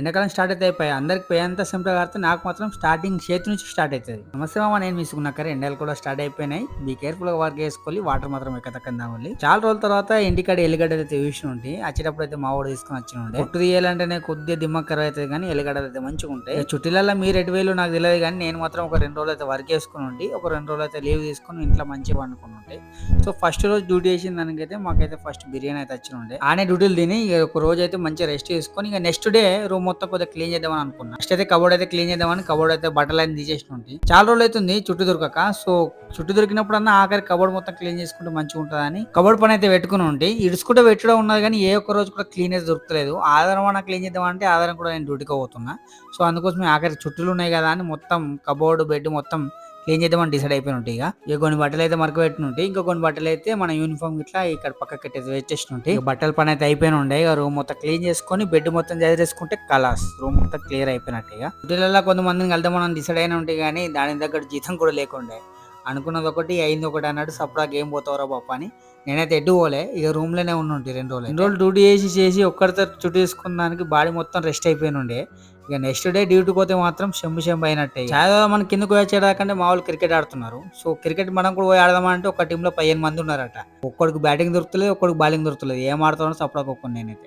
ఎండాకాలం స్టార్ట్ అయితే అయిపోయాయి. అందరికి పే అంతా సిమ్టా కారితే నాకు మాత్రం స్టార్టింగ్ చేతి నుంచి స్టార్ట్ అయితది. నమస్తే మామ నేను మిసుకున్నాకరే ఎండలు కూడా స్టార్ట్ అయిపోయినాయి. బీ కేర్‌ఫుల్‌గా వర్క్ చేసుకోవాలి. వాటర్ మాత్రం ఎక్కతెక్కని తాగాలి. చాలా రోజుల తర్వాత ఇంటికాడ ఎల్లిగడ్డలు అయితే చూసినుంటి. వచ్చేటప్పుడు అయితే మా వోడు తీసుకొని వచ్చినుండే. పొట్టు తీయాలంటేనే కొద్దిగా దిమాగ్ ఖరాబ్ అయితది కానీ ఎల్లిగడ్డలు అయితే మంచిగుంటాయి. చుట్టీలల్ల మీరు ఎటు పోయిల్లో నాకు తెలవదు కానీ నేను మాత్రం ఒక 2 రోజులు అయితే వర్క్ చేసుకొని ఉండి, ఒక 2 రోజులు అయితే లీవ్ తీసుకొని ఇంట్లో మంచిగా పండుకొని ఉంటే. సో ఫస్ట్ రోజు డ్యూటీ చేసిన దానికైతే మాకైతే ఫస్ట్ బిర్యానీ అయితే వచ్చినుండే. ఆనే డ్యూటీలు తిని ఇక ఒక రోజు అయితే మంచిగా రెస్ట్ చేసుకొని ఇక నెక్స్ట్ డే రూమ్ మొత్తం కొద్దిగా క్లీన్ చేద్దామని అనుకున్నా. నెక్స్ట్ అయితే కబోర్డ్ అయితే క్లీన్ చేద్దామని కబోర్డ్ అయితే బట్టలన్నీ తీసేసిన ఉంటే చాలా రోజులు అవుతుంది చుట్టూ దొరకక. సో చుట్టూ దొరికినప్పుడన్నా ఆఖరి కబోర్డ్ మొత్తం క్లీన్ చేసుకుంటే మంచిగా ఉంటుందని కబోర్డ్ పని అయితే పెట్టుకుని ఉంటే ఇడుచుకుంటే పెట్టడం ఉన్నది కానీ ఏ ఒక్క రోజు కూడా క్లీన్ అయితే దొరకలేదు. ఆధారం అన్న క్లీన్ చేద్దామంటే ఆధారం కూడా నేను డ్యూటీకి పోతున్నా. సో అందుకోసమే ఆఖరి చుట్టూలు ఉన్నాయి కదా అని మొత్తం కబోర్డ్ బెడ్ మొత్తం క్లీన్ చేద్దామని డిసైడ్ అయిపోయిన ఉంటాయి. ఇక కొన్ని బట్టలు అయితే మరక పెట్టిన ఇంకా కొన్ని బట్టలు అయితే మన యూనిఫామ్ ఇట్లా ఇక్కడ పక్కకి పెట్టేసి వేచేసిన ఉంటాయి. బట్టల పని అయితే అయిపోయిన ఉండే. ఇక రూమ్ మొత్తం క్లీన్ చేసుకొని బెడ్ మొత్తం చదివేసుకుంటే కలాస్ రూమ్ మొత్తం క్లియర్ అయిపోయినట్టు. ఇక చుట్టూలలో కొంతమందిని కలుద్దామని డిసైడ్ అయిన ఉంటాయి కానీ దాని దగ్గర జీతం కూడా లేకుండే. అనుకున్నది ఒకటి అయింది ఒకటి అన్నట్టు సపడా గేమ్ పోతావరా బాప అని నేనైతే ఎడ్డు పోలే. ఇక రూమ్ లోనే ఉండి 2 రోజులు డ్యూటీ చేసి ఒక్కరితో చుట్టూ తీసుకున్న దానికి బాడీ మొత్తం రెస్ట్ అయిపోయిన ఉండే. ఇక నెక్స్ట్ డే డ్యూటీ పోతే మాత్రం చెంబు అయినట్టే. చాలా మన కిందకు వచ్చేదాకంటే మా వాళ్ళు క్రికెట్ ఆడుతున్నారు. సో క్రికెట్ మనం కూడా పోయి ఆడదామంటే ఒక టీంలో 15 మంది ఉన్నారట. ఒక్కడికి బ్యాటింగ్ దొరుకుతలేదు, ఒక్కడికి బౌలింగ్ దొరుకుతలేదు. ఏం ఆడుతానో సపడా నేనైతే